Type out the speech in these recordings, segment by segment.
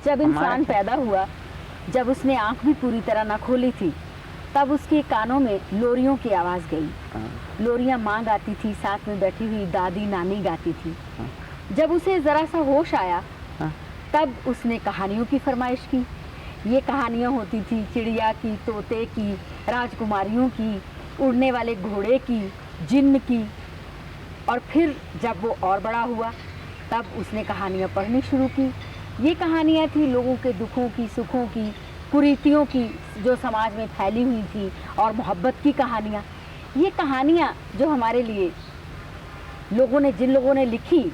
जब इंसान पैदा हुआ, जब उसने आंख भी पूरी तरह ना खोली थी, तब उसके कानों में लोरियों की आवाज़ गई। लोरियां माँ गाती थी, साथ में बैठी हुई दादी नानी गाती थी। जब उसे ज़रा सा होश आया, तब उसने कहानियों की फरमाइश की। ये कहानियाँ होती थी चिड़िया की, तोते की, राजकुमारियों की, उड़ने वाले घोड़े की, जिन्न की। और फिर जब वो और बड़ा हुआ, तब उसने कहानियाँ पढ़नी शुरू की। ये कहानियाँ थी लोगों के दुखों की, सुखों की, कुरीतियों की जो समाज में फैली हुई थी, और मोहब्बत की कहानियाँ। ये कहानियाँ जो हमारे लिए जिन लोगों ने लिखी,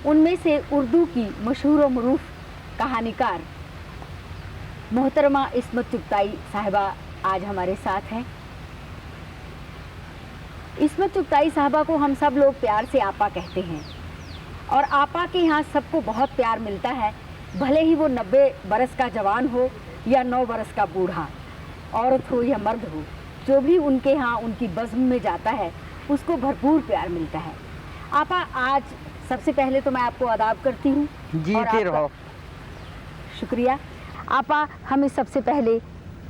उनमें से उर्दू की मशहूर और मरूफ कहानीकार मोहतरमा इस्मत चुगताई साहिबा आज हमारे साथ हैं। इस्मत चुगताई साहिबा को हम सब लोग प्यार से आपा कहते हैं, और आपा के यहाँ सबको बहुत प्यार मिलता है, भले ही वो 90 बरस का जवान हो या 9 बरस का बूढ़ा, औरत हो या मर्द हो। जो भी उनके यहाँ उनकी बज़्म में जाता है, उसको भरपूर प्यार मिलता है। आपा, आज सबसे पहले तो मैं आपको आदाब करती हूँ। जीते रहो। शुक्रिया। आपा, हमें सबसे पहले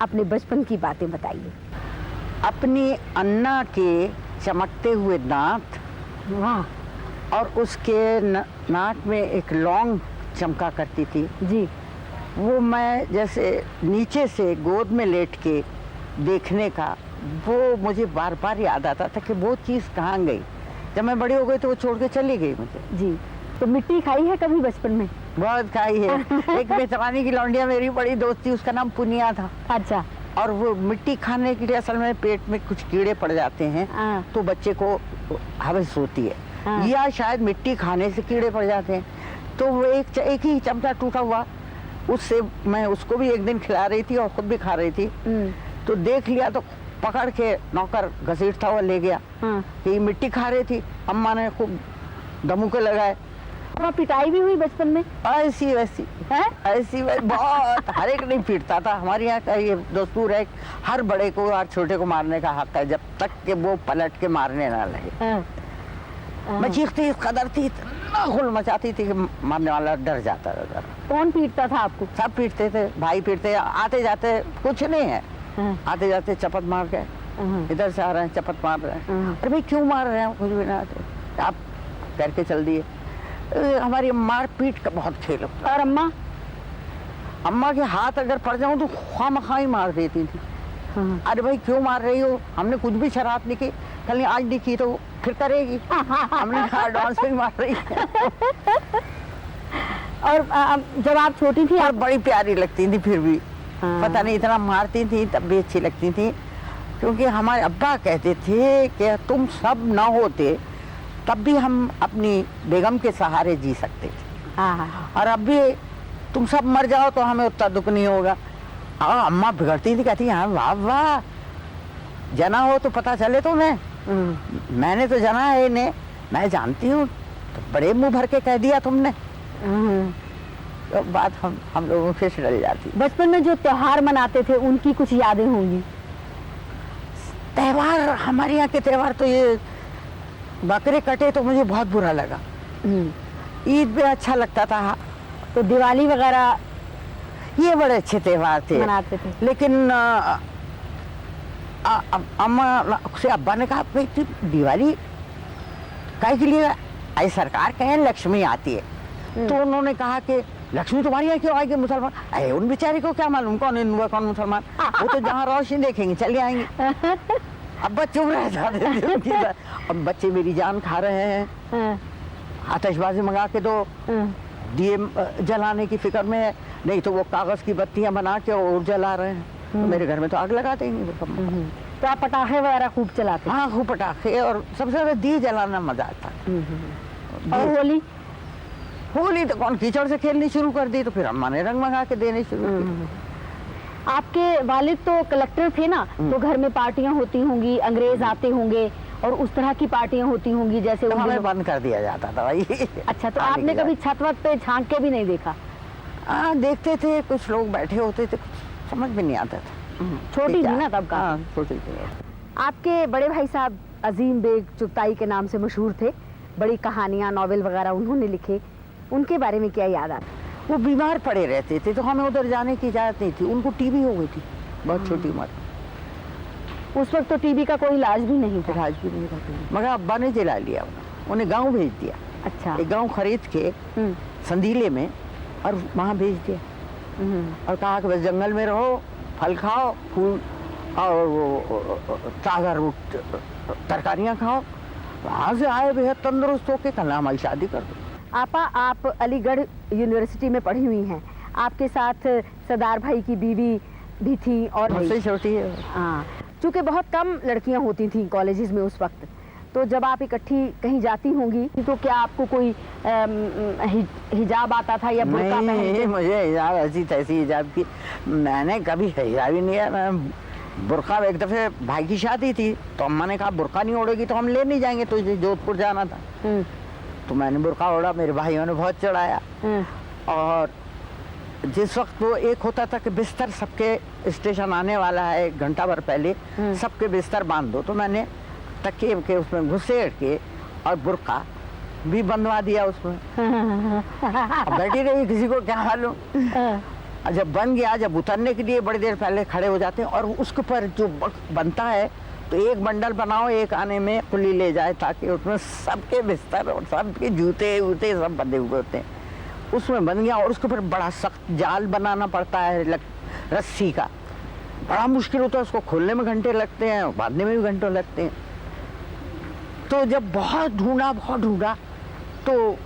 अपने बचपन की बातें बताइए। अपनी अन्ना के चमकते हुए दांत, वाह, और उसके नाक में एक लौंग चमका करती थी जी। वो मैं जैसे नीचे से गोद में लेट के देखने का, वो मुझे बार बार याद आता था कि वो चीज़ कहाँ गई। जब मैं बड़ी हो गई तो वो छोड़ के चली गई मुझे। जी, तो मिट्टी खाई है कभी बचपन में? बहुत खाई है। एक बेतवानी की लौंडिया मेरी बड़ी दोस्त थी, उसका नाम पुनिया था। अच्छा। और वो मिट्टी खाने के लिए असल में पेट में कुछ कीड़े पड़ जाते हैं, तो बच्चे को हवस होती है, या शायद मिट्टी खाने से कीड़े पड़ जाते हैं। तो वो एक ही चमचा टूटा हुआ, उससे मैं उसको भी एक दिन खिला रही थी और खुद भी खा रही थी। तो देख लिया तो पकड़ के नौकर घसीटता हुआ ले गया कि ये मिट्टी खा रही थी। अम्मा ने खूब दमुके लगाए। पिटाई भी हुई बचपन में? ऐसी वैसी है, ऐसी बहुत। हर एक नहीं पीटता था। हमारे यहाँ का ये दस्तूर है, हर बड़े को और छोटे को मारने का हक है, जब तक कि वो पलट के मारने ना लगे। मैं चीखती इस कदर थी, इतना हुल मचाती थी कि मारने वाला डर जाता था। कौन पीटता था आपको? सब पीटते थे, भाई पीटते, आते जाते कुछ नहीं है, आते जाते चपत मार के, इधर से आ रहे हैं चपत मार रहे हैं। अरे भाई क्यों मार रहे हैं, कुछ भी ना आते, आप करके चल दिए। हमारी मार पीट का बहुत खेल होता। और अम्मा? अम्मा के हाथ अगर पड़ जाऊं तो खामखा ही मार देती थी। अरे भाई क्यों मार रही हो, हमने कुछ भी शरारत नहीं की, कल आज नहीं की तो फिर करेगी। हमने कहा एडवांस में मार रही है। और जब आप छोटी थी, और बड़ी प्यारी लगती थी फिर भी। पता नहीं इतना मारती थी तब भी अच्छी लगती थी, क्योंकि हमारे अब्बा कहते थे कि तुम सब ना होते तब भी हम अपनी बेगम के सहारे जी सकते थे, और अब भी तुम सब मर जाओ तो हमें उतना दुख नहीं होगा। अम्मा बिगड़ती थी, कहती हाँ वाह वाह, जना हो तो पता चले तो मैंने तो जना है इन्हें, मैं जानती हूँ, तो बड़े मुंह भर के कह दिया तुमने। तो बात हम लोगों से डल जाती। बचपन में जो त्योहार मनाते थे उनकी कुछ यादें होंगी? त्योहार, हमारे यहाँ के त्योहार तो ये बकरे कटे तो मुझे बहुत बुरा लगा। ईद भी अच्छा लगता था, तो दिवाली वगैरह ये बड़े अच्छे त्योहार थे, मनाते थे। लेकिन अम्मा से अब्बा ने कहा भाई दिवाली काहे के लिए, आई सरकार कहे लक्ष्मी आती है। तो उन्होंने कहा कि लक्ष्मी तुम्हारी यहाँ क्यों आएगी, मुसलमान? अरे उन बेचारे को क्या मालूम कौन हिंदू है कौन मुसलमान, वो तो जहाँ रोशनी देखेंगे चले आएंगे। अब चुप रह जाते थे। अब बच्चे मेरी जान खा रहे हैं, आतिशबाजी मंगा के दो, दिए जलाने की फिक्र में, नहीं तो वो कागज की बत्तियां बना के और जला रहे हैं। तो मेरे घर में तो आग लगा देंगे। तो आप पटाखे वगैरह खूब चलाते? हाँ खूब पटाखे, और सबसे ज्यादा दिए जलाना मजा आता। और होली? होली तो कौन कीचड़ से खेलनी शुरू कर दी, तो फिर अम्मा ने रंग मंगा के देने शुरू किए। आपके वालिद तो कलेक्टर थे ना, तो घर में पार्टियां होती होंगी, अंग्रेज आते होंगे और उस तरह की पार्टियां होती होंगी जैसे तो हमें बंद कर दिया जाता था भाई। अच्छा, तो आपने कभी छत वत पे झांक के भी नहीं देखा? हाँ, देखते थे, कुछ लोग बैठे होते थे, कुछ समझ में नहीं आता था। छोटी थी ना तब का। हाँ, छोटी थी। आपके बड़े भाई साहब अजीम बेग चुगताई के नाम से मशहूर थे, बड़ी कहानियां, नॉवेल वगैरह उन्होंने लिखे, उनके बारे में क्या याद आता? वो बीमार पड़े रहते थे तो हमें उधर जाने की इजाज़त नहीं थी। उनको टीबी हो गई थी बहुत छोटी उम्र। उस वक्त तो टीबी का कोई इलाज भी नहीं था। इलाज भी नहीं था, मगर अब्बा ने जिला लिया, उन्हें गांव भेज दिया। अच्छा। एक गांव खरीद के संदीले में और वहाँ भेज दिया और कहा कि बस जंगल में रहो, फल खाओ, फूल और वो ताज़ा तरकारियाँ खाओ। वहाँ से आए बेहद तंदुरुस्त होके, कल हमारी शादी कर दो। आपा, आप अलीगढ़ यूनिवर्सिटी में पढ़ी हुई हैं, आपके साथ सरदार भाई की बीवी भी थी और मुझसे छोटी है। हाँ, चूँकि बहुत कम लड़कियां होती थीं कॉलेजेस में उस वक्त, तो जब आप इकट्ठी कहीं जाती होंगी तो क्या आपको कोई हिजाब आता था या बुर्का नहीं, मुझे हिजाब ऐसी तैसी हिजाब की मैंने कभी हिजाब ही नहीं है। मैं बुर्का, एक दफ़े भाई की शादी थी तो अम्मा ने कहा बुर्का नहीं ओढ़ेगी तो हम ले नहीं जाएंगे, तो जोधपुर जाना था। तो मैंने बुर्का ओढ़ा, मेरे भाइयों ने बहुत चढ़ाया। और जिस वक्त वो एक होता था कि बिस्तर सबके स्टेशन आने वाला है 1 घंटा भर पहले, सबके बिस्तर बांध दो, तो मैंने तकिए के उसमें घुसेड़ के और बुर्का भी बंधवा दिया उसमें। अब बैठी रही, किसी को क्या मालूम। जब बन गया, जब उतरने के लिए बड़ी देर पहले खड़े हो जाते हैं और उसके ऊपर जो बनता है तो एक बंडल बनाओ, एक आने में खुली ले जाए ताकि उसमें सबके बिस्तर और सबके जूते वूते सब बंधे हुए होते हैं। उसमें बन गया और उसके ऊपर बड़ा सख्त जाल बनाना पड़ता है रस्सी का, बड़ा मुश्किल होता है। उसको खोलने में घंटे लगते हैं, बांधने में भी घंटों लगते हैं। तो जब बहुत ढूंढा तो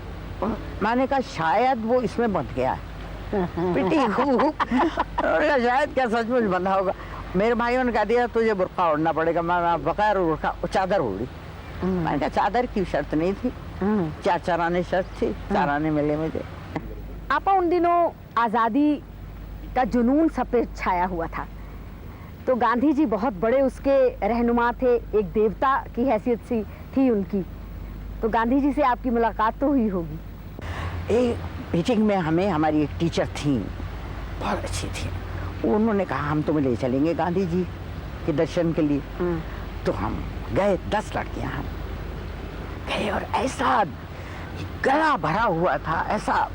मैंने कहा शायद वो इसमें बंध गया है। पिटी खूब, शायद क्या सचमुच बंधा होगा। मेरे भाइयों ने कहा दिया तुझे बुर्का ओढ़ना पड़ेगा। मैं बगैर बुर्का चादर ओढ़ी। मैंने कहा चादर की शर्त नहीं थी, 4 आने शर्त थी, 4 आने मिले मुझे। आपा, उन दिनों आज़ादी का जुनून सब पे छाया हुआ था, तो गांधी जी बहुत बड़े उसके रहनुमा थे, एक देवता की हैसियत सी थी उनकी, तो गांधी जी से आपकी मुलाकात तो हुई होगी। एक मीटिंग में हमारी एक टीचर थी, बहुत अच्छी थी, उन्होंने कहा हम तुम्हें ले चलेंगे गांधी जी के दर्शन के लिए। तो हम गए, 10 लड़कियां हम गए और ऐसा गला भरा हुआ था, ऐसा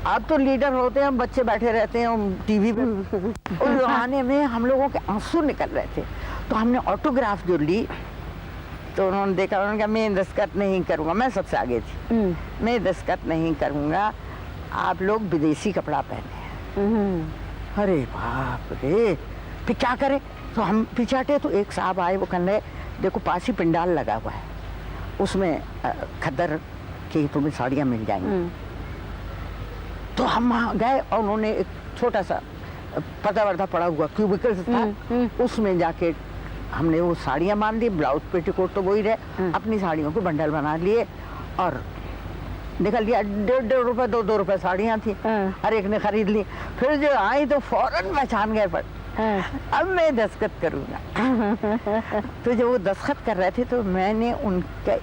अब तो लीडर होते हैं, बच्चे बैठे रहते हैं टीवी पे, उस जमाने में हम लोगों के आंसू निकल रहे थे। तो हमने ऑटोग्राफ जो ली तो उन्होंने देखा, उन्होंने कहा मैं दस्तखत नहीं करूँगा, मैं सबसे आगे थी, मैं दस्तखत नहीं करूँगा, आप लोग विदेशी कपड़ा पहने। अरे बाप रे, फिर क्या करें? तो हम पिछाटे तो एक साहब आए, वो कहने देखो पास ही पंडाल लगा हुआ है, उसमें खद्दर की तुम्हें साड़ियाँ मिल जाएंगी। तो हम वहाँ गए और उन्होंने एक छोटा सा पर्दा वर्दा पड़ा हुआ क्यूबिकल था, उसमें जाके हमने वो साड़ियाँ बांध दी, ब्लाउज पेटीकोट तो वही रहे, अपनी साड़ियों को बंडल बना लिए और निकल लिया। 1.5 रुपए 2 रुपए साड़ियाँ थी, हर एक ने खरीद ली। फिर जो आई तो फौरन पहचान गए, पर अब मैं दस्तखत करूँगा। तो जब वो दस्तखत कर रहे थे तो मैंने उनका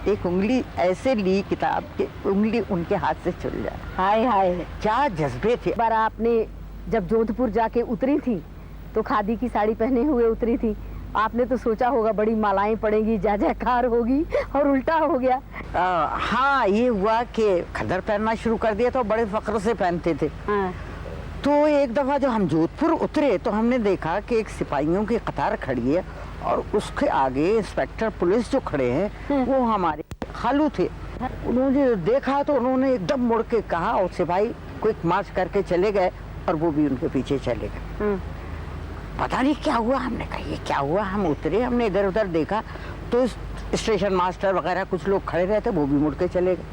एक उंगली ऐसे ली, किताब की उंगली उनके हाथ से छूट जाए। हाय हाय, क्या जज्बे थे। बार आपने जब जोधपुर जाके उतरी थी तो खादी की साड़ी पहने हुए उतरी थी, आपने तो सोचा होगा बड़ी मालाएं पड़ेंगी, जय जयकार होगी, और उल्टा हो गया। हाँ, ये हुआ कि खद्दर पहनना शुरू कर दिया तो बड़े फख्र से पहनते थे। तो एक दफा जब हम जोधपुर उतरे तो हमने देखा कि एक सिपाहियों की कतार खड़ी है और उसके आगे इंस्पेक्टर पुलिस जो खड़े हैं वो हमारे खालू थे। उन्होंने देखा तो उन्होंने एकदम मुड़ के कहा और सिपाही क्विक मार्च करके चले गए और वो भी उनके पीछे चले गए। पता नहीं क्या हुआ, हमने कहा ये क्या हुआ। हम उतरे, हमने इधर उधर देखा तो स्टेशन मास्टर वगैरह कुछ लोग खड़े रहे थे, वो भी मुड़ के चले गए।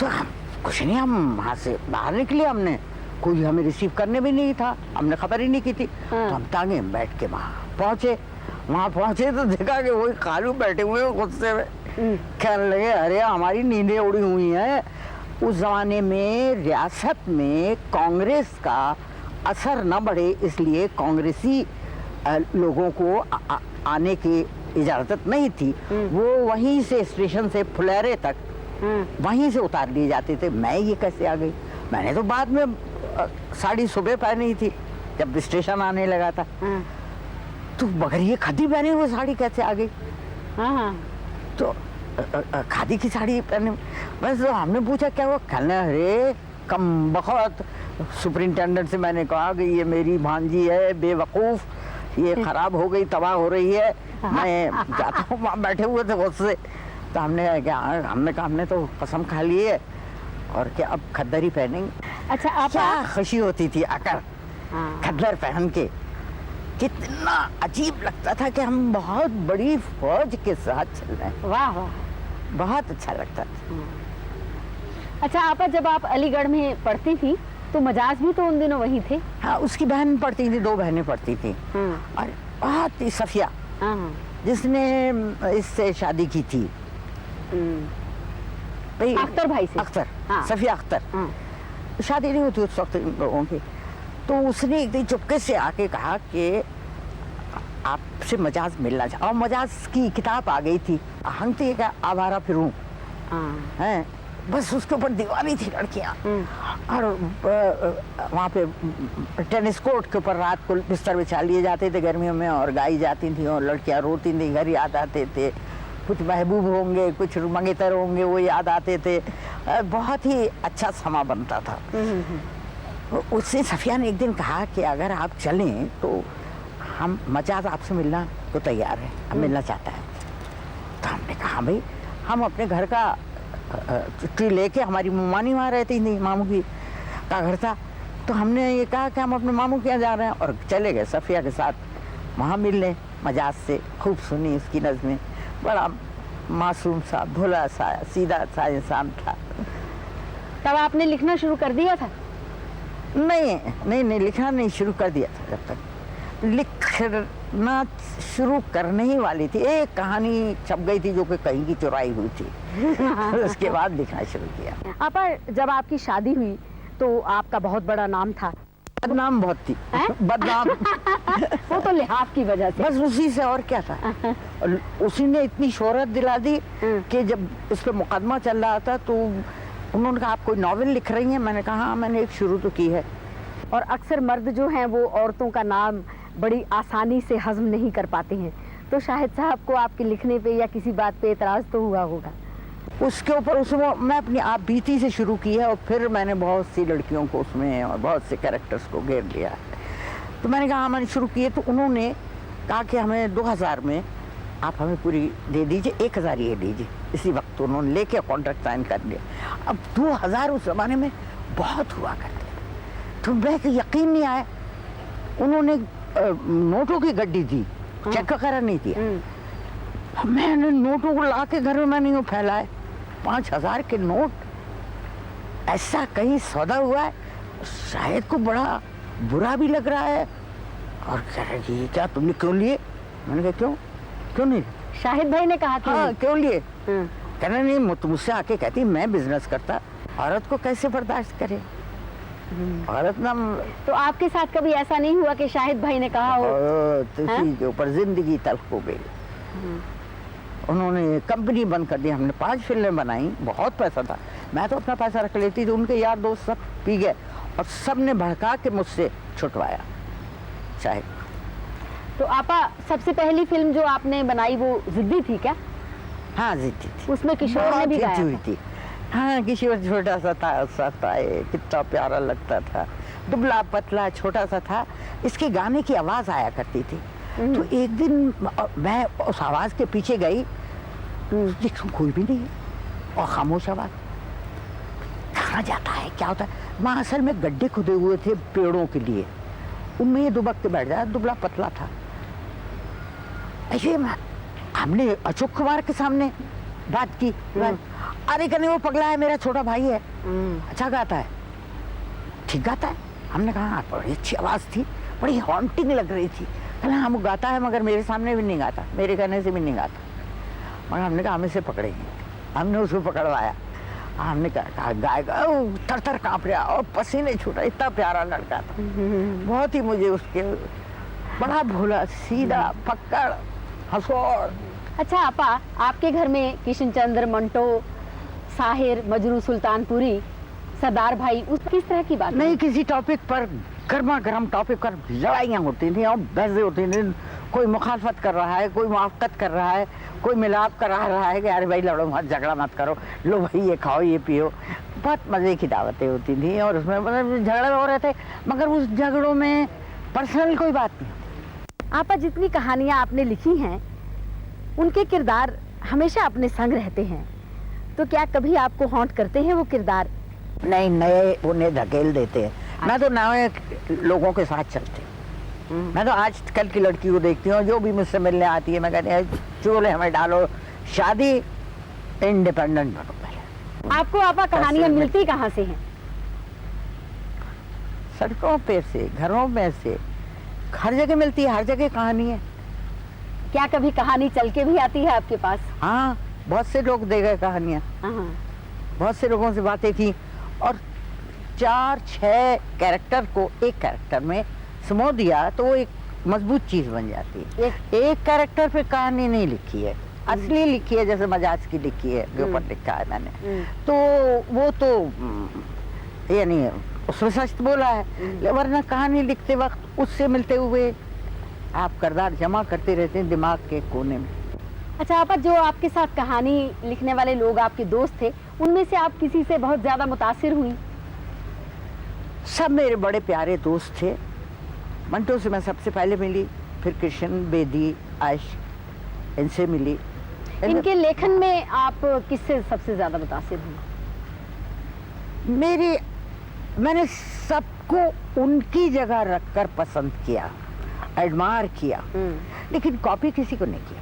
तो हम कुछ नहीं, हम वहाँ से बाहर निकले, हमने कोई हमें रिसीव करने भी नहीं था, हमने खबर ही नहीं की थी। तो हम तांगे बैठ के वहाँ पहुँचे तो देखा कि वही खालू बैठे हुए गुस्से में कहने लगे अरे हमारी नींदें उड़ी हुई हैं। उस जमाने में रियासत में कांग्रेस का असर न बढ़े इसलिए कांग्रेसी लोगों को आने की इजाजत नहीं थी। वो वहीं से स्टेशन से फुलेरे तक वहीं से उतार लिए जाते थे। मैं ये कैसे आ गई? मैंने तो बाद में साड़ी सुबह पहनी थी जब स्टेशन आने लगा था। तो मगर ये खादी पहने हुए साड़ी कैसे आ गई? तो खादी की साड़ी पहने बस। तो हमने पूछा क्या हुआ? कहना अरे कम बहुत। सुपरिंटेंडेंट से मैंने कहा कि ये मेरी भांजी है बेवकूफ़, ये खराब हो गई, तबाह हो रही है, मैं जाता हूँ। वहाँ बैठे हुए थे उससे। तो हमने कहा हमने तो कसम खा ली है और क्या अब खद्दर ही पहनेंगे। अच्छा, आप क्या खुशी होती थी आकर खद्दर पहन के। कितना अजीब लगता था कि हम बहुत बड़ी फौज के साथ चल रहे हैं। वाह वाह, बहुत अच्छा लगता था। अच्छा आपा, जब आप अलीगढ़ में पढ़ती थी तो मजाज भी तो उन दिनों वही थे? हाँ, उसकी बहन पढ़ती थी, 2 बहनें पढ़ती थी। और बहुत ही सफिया, जिसने इससे शादी की थी भाई, अख्तर भाई से। अख्तर, हाँ। सफिया अख्तर। शादी नहीं होती उस वक्त इन लोगों की। तो उसने एक दिन चुपके से आके कहा कि आपसे मजाज मिलना चाहिए। और मजाज की किताब आ गई थी, हंगती का आवारा फिरूं है, बस उसके ऊपर दीवानी थी लड़कियां। और वहाँ पे टेनिस कोर्ट के ऊपर रात को बिस्तर बिछा लिए जाते थे गर्मियों में, और गाई जाती थी और लड़कियां रोती थी, घर याद आते थे। कुछ महबूब होंगे, कुछ मंगेतर होंगे, वो याद आते थे। बहुत ही अच्छा समा बनता था। उससे सफिया ने एक दिन कहा कि अगर आप चलें तो हम मजाज आपसे मिलना तो तैयार है, हम मिलना चाहता है। तो हमने कहा भाई, हम अपने घर का छुट्टी लेके, हमारी मानी वहाँ रहती थी, मामू की का घर था। तो हमने ये कहा कि हम अपने मामू के यहाँ जा रहे हैं, और चले गए सफिया के साथ वहाँ मिलने मजाज से। खूब सुनी उसकी नज़में, बड़ा मासूम सा, भोला सा, सीधा सा इंसान था। तब आपने लिखना शुरू कर दिया था? नहीं, लिखना नहीं शुरू कर दिया था। जब तक लिखना शुरू करने ही वाली थी, एक कहानी छप गई थी जो कि कहीं की चुराई हुई थी। उसके बाद लिखना शुरू किया। आपा, जब आपकी शादी हुई तो आपका बहुत बड़ा नाम था। बदनाम बहुत थी। बदनाम वो तो लिहाफ की वजह से, बस उसी से, और क्या था। उसी ने इतनी शोहरत दिला दी कि जब उस पर मुकदमा चल रहा था तो उन्होंने कहा आप कोई नॉवेल लिख रही हैं? मैंने कहा हाँ, मैंने एक शुरू तो की है। और अक्सर मर्द जो हैं वो औरतों का नाम बड़ी आसानी से हजम नहीं कर पाते हैं, तो शाहिद साहब को आपके लिखने पे या किसी बात पे एतराज़ तो हुआ होगा? उसके ऊपर उसमें मैं अपनी आप बीती से शुरू की है, और फिर मैंने बहुत सी लड़कियों को उसमें और बहुत से कैरेक्टर्स को घेर लिया है। तो मैंने कहा मैंने शुरू किए। तो उन्होंने कहा कि हमें 2000 में आप हमें पूरी दे दीजिए, 1000 ये दीजिए। इसी वक्त उन्होंने लेके कॉन्ट्रैक्ट साइन कर लिया। अब 2000 उस जमाने में बहुत हुआ करते, तो मैं यकीन नहीं आया। उन्होंने नोटों की गड्डी दी, चेक वगैरह नहीं दिया। मैंने नोटों को ला के घर में मैंने यूँ फैलाए, 5000 के नोट। ऐसा कहीं सौदा हुआ है? शायद को बड़ा बुरा भी लग रहा है। और कह रहे जी क्या तुमने क्यों लिए? मैंने कहा क्यों नहीं? शाहिद भाई ने कहा हाँ, क्यों लिए? कहना नहीं, मुझसे आके कहती मैं बिजनेस करता, औरत को कैसे बर्दाश्त करे? औरत ना। तो आपके साथ कभी ऐसा नहीं हुआ कि शाहिद भाई ने कहा हो? तो इसी के ऊपर जिंदगी तल्ख हो गई। उन्होंने कंपनी बंद कर दी। हमने 5 फिल्में बनाई, बहुत पैसा था। मैं तो अपना पैसा रख लेती थी, उनके यार दोस्त सब पी गए और सब ने भड़का के मुझसे छुटवाया शाहिद। तो आपा, सबसे पहली फिल्म जो आपने बनाई वो जिद्दी थी क्या? हाँ, जिद्दी थी। उसमें किशोर ने भी गाया हुई थी। हाँ, किशोर छोटा सा था, कितना प्यारा लगता था, दुबला पतला छोटा सा था। इसके गाने की आवाज़ आया करती थी। तो एक दिन मैं उस आवाज़ के पीछे गई, देखूं कोई भी नहीं है और खामोश आवाज़। कहाँ जाता है, क्या होता है? वहाँ असल में गड्ढे खुदे हुए थे पेड़ों के लिए, उनमें ये दुबक के बैठ जाए, दुबला पतला था। ऐसे हमने अशोक कुमार के सामने बात की। अरे कहने वो पगला है, मेरा छोटा भाई है, अच्छा गाता है, ठीक गाता है। हमने कहा हाँ, बड़ी अच्छी आवाज़ थी, बड़ी हॉन्टिंग लग रही थी। कहना हाँ, वो गाता है मगर मेरे सामने भी नहीं गाता, मेरे कहने से भी नहीं गाता। मगर हमने कहा हम इसे पकड़ेंगे। हमने उसको पकड़वाया हमने कहा गाएगा, थर थर कांप रहा और पसीने छूटा, इतना प्यारा लड़का था। बहुत ही मुझे उसके, बड़ा भोला सीधा पक्कड़ हंसौड़। अच्छा आपा, आपके घर में किशन चंद्र, मंटो, साहिर, मजरू सुल्तानपुरी, सरदार भाई, उस किस तरह की बात नहीं, किसी टॉपिक पर, गर्मा गर्म टॉपिक पर लड़ाइयाँ होती थी और बहसें होती थी। कोई मुखालफत कर रहा है, कोई मुआफ़क़त कर रहा है, कोई मिलाप करा रहा है कि अरे भाई लड़ो मत, झगड़ा मत करो, लो भाई ये खाओ ये पियो। बहुत मज़े की दावतें होती थी और उसमें मतलब झगड़े हो रहे थे, मगर उस झगड़ों में पर्सनल कोई बात नहीं। आपा, जितनी कहानियाँ आपने लिखी हैं उनके किरदार हमेशा अपने संग रहते हैं, तो क्या कभी आपको हॉन्ट करते हैं वो किरदार? नहीं, नए उन्हें धकेल देते हैं। मैं तो नए लोगों के साथ चलती हूँ। मैं तो आज कल की लड़की को देखती हूँ, जो भी मुझसे मिलने आती है, मैं कहती हूँ चोले हमें डालो, शादी इंडिपेंडेंट बनो पहले। आपको आपा कहानियाँ मिलती कहाँ से हैं? सड़कों पे से, घरों में से, हर जगह मिलती है, हर जगह कहानी है। क्या कभी कहानी चल के भी आती है आपके पास? हाँ, बहुत से लोग दे गए कहानियाँ, बहुत से लोगों से बातें की और 4-6 कैरेक्टर को एक कैरेक्टर में समो दिया तो वो एक मजबूत चीज बन जाती है। एक कैरेक्टर पे कहानी नहीं लिखी है, असली लिखी है, जैसे मजाज की लिखी है, के ऊपर लिखा है मैंने, तो वो तो यानी उसमें सच बोला है। वरना कहानी लिखते वक्त उससे मिलते हुए आप किरदार जमा करते रहते हैं दिमाग के कोने में। अच्छा आपा, जो आपके साथ कहानी लिखने वाले लोग आपके दोस्त थे, उनमें से आप किसी से बहुत ज्यादा मुतासिर हुई? सब मेरे बड़े प्यारे दोस्त थे। मंटो से मैं सबसे पहले मिली, फिर कृष्ण, बेदी, आयश, इनसे मिली। इनके लेखन में आप किससे सबसे ज्यादा मुतासिर हुई? मैंने सबको उनकी जगह रखकर पसंद किया, एडमायर किया, लेकिन कॉपी किसी को नहीं किया।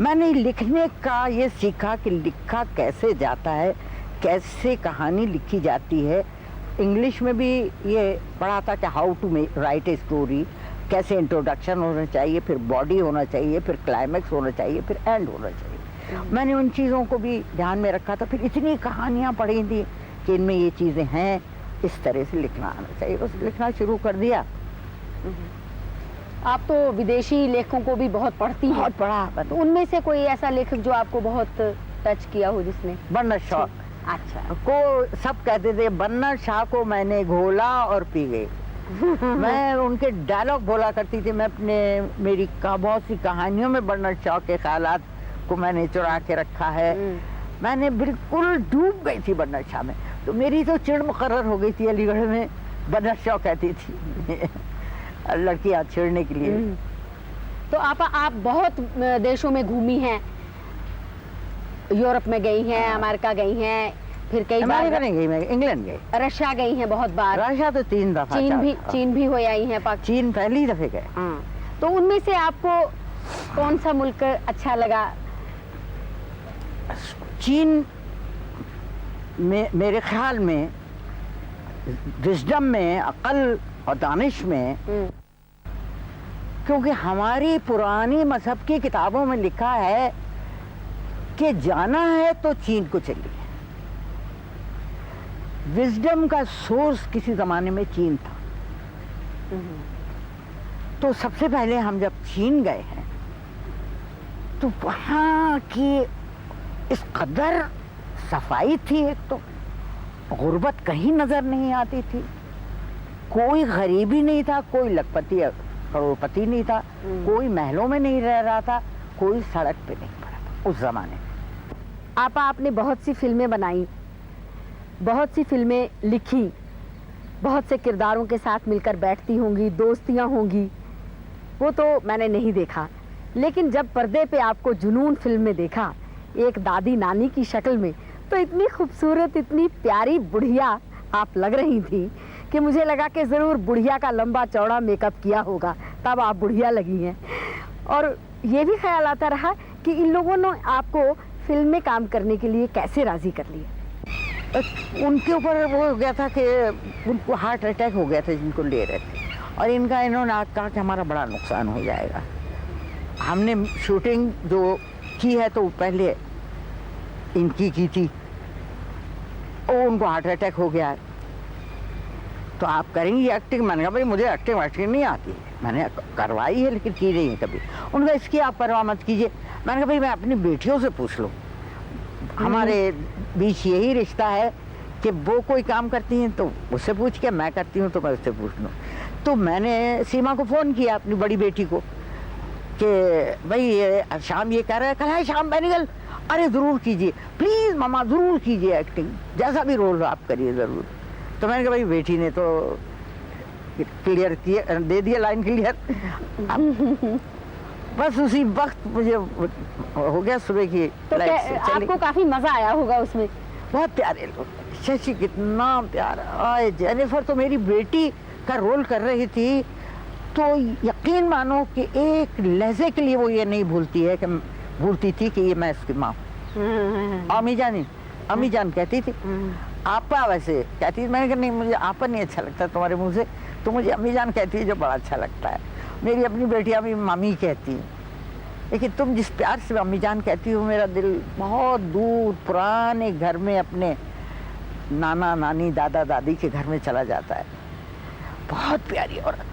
मैंने लिखने का ये सीखा कि लिखा कैसे जाता है, कैसे कहानी लिखी जाती है। इंग्लिश में भी ये पढ़ा था कि how to write a story, कैसे इंट्रोडक्शन होना चाहिए, फिर बॉडी होना चाहिए, फिर क्लाइमैक्स होना चाहिए, फिर एंड होना चाहिए। मैंने उन चीज़ों को भी ध्यान में रखा था। फिर इतनी कहानियाँ पढ़ी थी कि इनमें ये चीज़ें हैं, इस तरह से लिखना आना चाहिए, बस लिखना शुरू कर दिया। आप तो विदेशी लेखकों को भी बहुत पढ़ती हैं। बहुत पढ़ा। तो उनमें से कोई ऐसा लेखक जो आपको बहुत टच किया हो जिसने? Bernard Shaw. अच्छा। को सब कहते थे बर्नार्ड शॉ को मैंने घोला और पी गई। मैं उनके डायलॉग बोला करती थी। मैं मेरी बहुत सी कहानियों में बर्नार्ड शॉ के ख्यालात को मैंने चुरा के रखा है। मैंने बिल्कुल डूब गई थी बर्नार्ड शॉ में। तो मेरी तो चिड़ मुकर्रर हो गई थी अलीगढ़ में, बर्नार्ड शॉ कहती थी लड़कियां छेड़ने के लिए। तो आप बहुत देशों में घूमी हैं, यूरोप में गई हैं, अमेरिका गई हैं, फिर कई बार नहीं गई, मैं इंग्लैंड गई, रशिया गई हैं बहुत बार। रशिया तो 3 दफा, चीन भी हो आई हैं। चीन पहली दफे गए। तो उनमें से आपको कौन सा मुल्क अच्छा लगा? चीन में मेरे ख्याल में विजडम में, अकल और दानिश में, क्योंकि हमारी पुरानी मजहब की किताबों में लिखा है कि जाना है तो चीन को चलिए। विजडम का सोर्स किसी जमाने में चीन था। तो सबसे पहले हम जब चीन गए हैं तो वहाँ की इस कदर सफाई थी, एक तो गुर्बत कहीं नजर नहीं आती थी, कोई गरीबी नहीं था, कोई लखपति करोड़पति नहीं था, कोई महलों में नहीं रह रहा था, कोई सड़क पे नहीं पड़ा था उस जमाने में। आपने बहुत सी फिल्में बनाई, बहुत सी फिल्में लिखी, बहुत से किरदारों के साथ मिलकर बैठती होंगी, दोस्तियां होंगी, वो तो मैंने नहीं देखा। लेकिन जब पर्दे पे आपको जुनून फिल्म में देखा, एक दादी नानी की शक्ल में, तो इतनी खूबसूरत, इतनी प्यारी बुढ़िया आप लग रही थी कि मुझे लगा कि ज़रूर बुढ़िया का लंबा चौड़ा मेकअप किया होगा, तब आप बुढ़िया लगी हैं। और ये भी ख्याल आता रहा कि इन लोगों ने आपको फिल्म में काम करने के लिए कैसे राज़ी कर लिया? उनके ऊपर वो हो गया था कि उनको हार्ट अटैक हो गया था जिनको ले रहे थे, और इन्होंने कहा कि हमारा बड़ा नुकसान हो जाएगा। हमने शूटिंग जो की है तो पहले इनकी की थी उनको हार्ट अटैक हो गया है, तो आप करेंगी एक्टिंग? मैंने कहा भाई मुझे एक्टिंग नहीं आती, मैंने करवाई है लेकिन की नहीं है कभी। उनका इसकी आप परवाह मत कीजिए। मैंने कहा भाई मैं अपनी बेटियों से पूछ लूँ, हमारे बीच यही रिश्ता है कि वो कोई काम करती हैं तो उससे पूछ के, मैं करती हूँ तो मैं उससे पूछ लूँ। तो मैंने सीमा को फ़ोन किया, अपनी बड़ी बेटी को, कि भाई ये शाम ये कह रहा है, कल है शाम बैनिगल, अरे ज़रूर कीजिए प्लीज़ मामा, ज़रूर कीजिए एक्टिंग, जैसा भी रोल हो आप करिए ज़रूर। तो मैंने कहा भाई बेटी ने तो क्लियर किया, दे दिया लाइन क्लियर। बस उसी वक्त मुझे हो गया सुबह की तो फ्लाइट से चली। आपको काफी मजा आया होगा उसमें? बहुत प्यारे लोग, शशि कितना प्यारा, आए जेनिफर तो मेरी बेटी का रोल कर रही थी, तो यकीन मानो कि एक लहजे के लिए वो ये नहीं भूलती थी कि ये मैं इसकी माँ हूँ। अम्मी जान कहती थी, आपा वैसे कहती थी। मैंने कहा नहीं, मुझे आपा नहीं अच्छा लगता तुम्हारे मुंह से, तो मुझे अम्मी जान कहती है जो बड़ा अच्छा लगता है। मेरी अपनी बेटियां भी मम्मी कहती हैं, लेकिन तुम जिस प्यार से अम्मी जान कहती हो, मेरा दिल बहुत दूर पुराने घर में अपने नाना नानी दादा दादी के घर में चला जाता है। बहुत प्यारी औरत,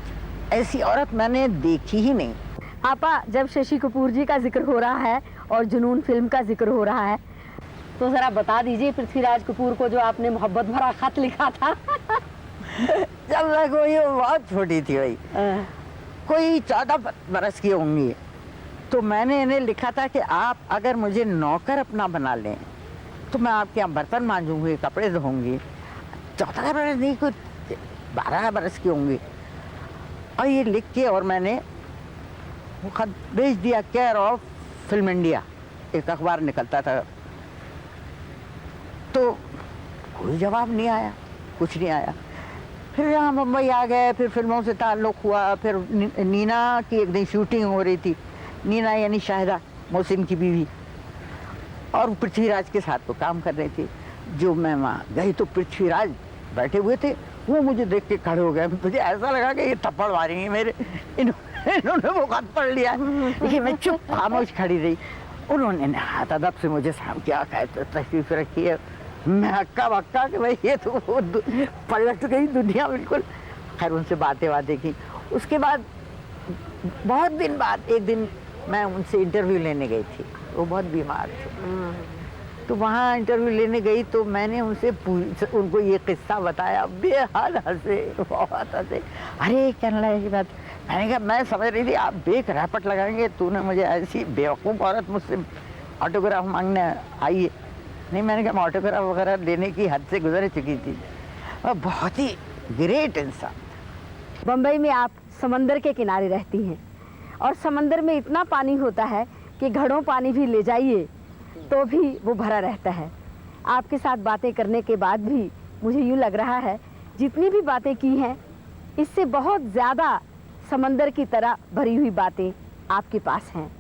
ऐसी औरत मैंने देखी ही नहीं। आपा, जब शशि कपूर जी का जिक्र हो रहा है और जुनून फिल्म का जिक्र हो रहा है, तो जरा बता दीजिए पृथ्वीराज कपूर को जो आपने मोहब्बत भरा खत लिखा था। जब मैं कोई बहुत छोटी थी भाई, कोई 14 बरस की होंगी, तो मैंने इन्हें लिखा था कि आप अगर मुझे नौकर अपना बना लें तो मैं आपके यहाँ बर्तन मांजूंगी, कपड़े धोऊंगी। 14 बरस नहीं, कोई 12 बरस की होंगी। और ये लिख के और मैंने वो खत भेज दिया, केयर ऑफ फिल्म इंडिया, एक अखबार निकलता था। तो कोई जवाब नहीं आया, कुछ नहीं आया। फिर यहाँ मुंबई आ गए, फिर फिल्मों से ताल्लुक़ हुआ। फिर नीना की एक दिन शूटिंग हो रही थी, नीना यानी शाहिदा मोहसिन की बीवी, और पृथ्वीराज के साथ वो काम कर रहे थे। जो मैं वहाँ गई तो पृथ्वीराज बैठे हुए थे, वो मुझे देख के खड़े हो गए। मुझे ऐसा लगा कि ये थप्पड़ मारेंगे मेरे, इन्होंने वो खत पढ़ लिया। लेकिन मैं चुप खामोश खड़ी रही। उन्होंने हाथ अदब से मुझे साम किया, तशरीफ रखी है। मैं हक्का बक्का कि भाई ये तो पलट गई दुनिया बिल्कुल। खैर उनसे बातें की। उसके बाद बहुत दिन बाद एक दिन मैं उनसे इंटरव्यू लेने गई थी, वो बहुत बीमार थे। तो वहाँ इंटरव्यू लेने गई तो मैंने उनसे उनको ये किस्सा बताया। बेहद हंसे, बहुत हंसे। अरे कहने लगे कि बात, मैंने कहा मैं समझ रही थी आप बेक रैपट लगाएंगे, तूने मुझे ऐसी बेवकूफ़ औरत मुझसे ऑटोग्राफ मांगने आई है। नहीं, मैंने कहा मैं ऑटोग्राफ वगैरह लेने की हद से गुजर चुकी थी। और बहुत ही ग्रेट इंसान। बम्बई में आप समंदर के किनारे रहती हैं और समंदर में इतना पानी होता है कि घड़ों पानी भी ले जाइए तो भी वो भरा रहता है। आपके साथ बातें करने के बाद भी मुझे यूँ लग रहा है जितनी भी बातें की हैं इससे बहुत ज़्यादा समंदर की तरह भरी हुई बातें आपके पास हैं।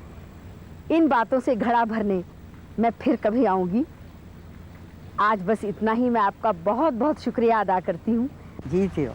इन बातों से घड़ा भरने मैं फिर कभी आऊँगी। आज बस इतना ही। मैं आपका बहुत बहुत शुक्रिया अदा करती हूँ। जी जी।